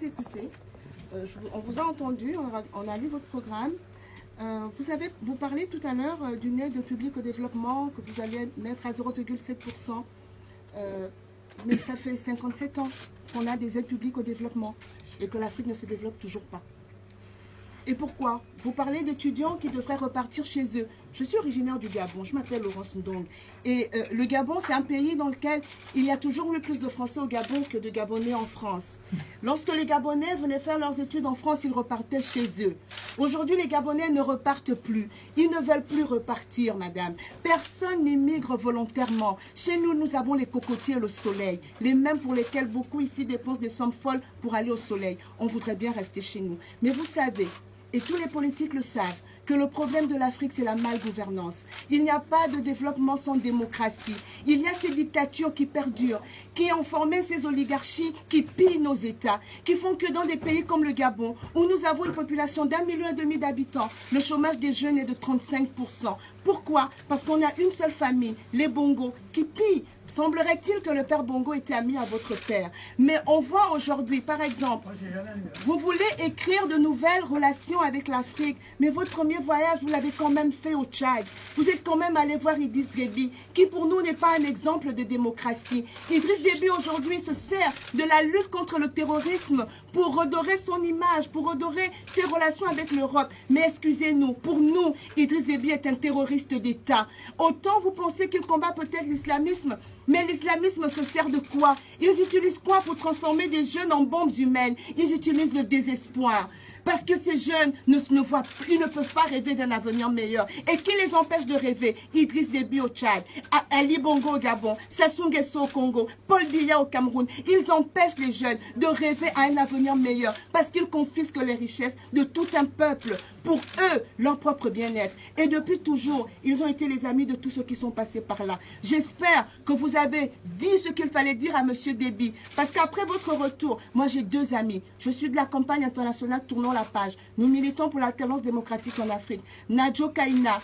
vous écouté. On vous a entendu, on a lu votre programme. Vous parlez tout à l'heure d'une aide publique au développement que vous allez mettre à 0,7%. Mais ça fait 57 ans qu'on a des aides publiques au développement et que l'Afrique ne se développe toujours pas. Et pourquoi? Vous parlez d'étudiants qui devraient repartir chez eux. Je suis originaire du Gabon, je m'appelle Laurence Ndong. Et le Gabon, c'est un pays dans lequel il y a toujours eu plus de Français au Gabon que de Gabonais en France. Lorsque les Gabonais venaient faire leurs études en France, ils repartaient chez eux. Aujourd'hui, les Gabonais ne repartent plus. Ils ne veulent plus repartir, madame. Personne n'immigre volontairement. Chez nous, nous avons les cocotiers et le soleil, les mêmes pour lesquels beaucoup ici dépensent des sommes folles pour aller au soleil. On voudrait bien rester chez nous. Mais vous savez, et tous les politiques le savent, que le problème de l'Afrique, c'est la malgouvernance. Il n'y a pas de développement sans démocratie. Il y a ces dictatures qui perdurent, qui ont formé ces oligarchies qui pillent nos États, qui font que dans des pays comme le Gabon, où nous avons une population d'1,5 million d'habitants, le chômage des jeunes est de 35%. Pourquoi? Parce qu'on a une seule famille, les Bongo, qui pillent. Semblerait-il que le père Bongo était ami à votre père. Mais on voit aujourd'hui, par exemple, vous voulez écrire de nouvelles relations avec l'Afrique, mais votre premier voyage, vous l'avez quand même fait au Tchad. Vous êtes quand même allé voir Idriss Déby, qui pour nous n'est pas un exemple de démocratie. Idriss Déby aujourd'hui se sert de la lutte contre le terrorisme pour redorer son image, pour redorer ses relations avec l'Europe. Mais excusez-nous, pour nous, Idriss Déby est un terroriste d'État. Autant vous pensez qu'il combat peut-être l'islamisme, mais l'islamisme se sert de quoi? Ils utilisent quoi pour transformer des jeunes en bombes humaines? Ils utilisent le désespoir. Parce que ces jeunes ils ne peuvent pas rêver d'un avenir meilleur. Et qui les empêche de rêver? Idriss Déby au Tchad, Ali Bongo au Gabon, Sassou Nguesso au Congo, Paul Biya au Cameroun. Ils empêchent les jeunes de rêver à un avenir meilleur parce qu'ils confisquent les richesses de tout un peuple pour eux, leur propre bien-être. Et depuis toujours, ils ont été les amis de tous ceux qui sont passés par là. J'espère que vous avez dit ce qu'il fallait dire à M. Déby. Parce qu'après votre retour, moi j'ai 2 amis. Je suis de la campagne internationale Tournons la page. Nous militons pour l'alternance démocratique en Afrique. Nadjo Kaina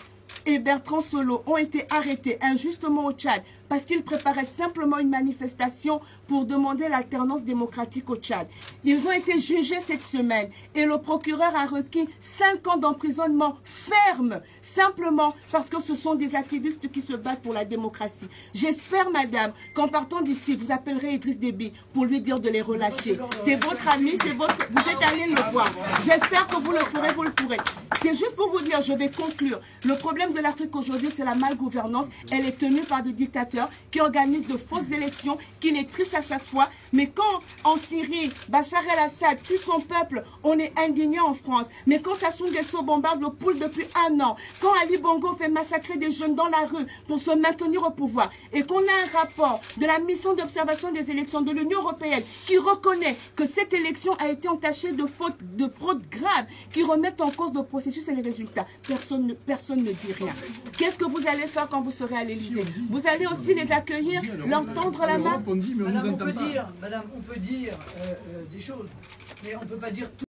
et Bertrand Solo ont été arrêtés injustement au Tchad parce qu'ils préparaient simplement une manifestation pour demander l'alternance démocratique au Tchad. Ils ont été jugés cette semaine et le procureur a requis 5 ans d'emprisonnement ferme, simplement parce que ce sont des activistes qui se battent pour la démocratie. J'espère, madame, qu'en partant d'ici, vous appellerez Idriss Déby pour lui dire de les relâcher. C'est votre ami, vous êtes allé le voir. J'espère que vous le ferez, vous le pourrez. C'est juste pour vous dire, je vais conclure. Le problème de l'Afrique aujourd'hui, c'est la malgouvernance. Elle est tenue par des dictateurs qui organisent de fausses élections, qui les trichent à chaque fois. Mais quand en Syrie, Bachar el-Assad tue son peuple, on est indigné en France. Mais quand Sassou Nguesso bombarde le Poul depuis 1 an, quand Ali Bongo fait massacrer des jeunes dans la rue pour se maintenir au pouvoir, et qu'on a un rapport de la mission d'observation des élections de l'Union européenne qui reconnaît que cette élection a été entachée de fraude grave, qui remettent en cause le processus et les résultats, personne ne dit rien. Qu'est-ce que vous allez faire quand vous serez à l'Élysée? Vous allez aussi les accueillir, leur tendre la main? Madame, on peut dire des choses, mais on ne peut pas dire tout.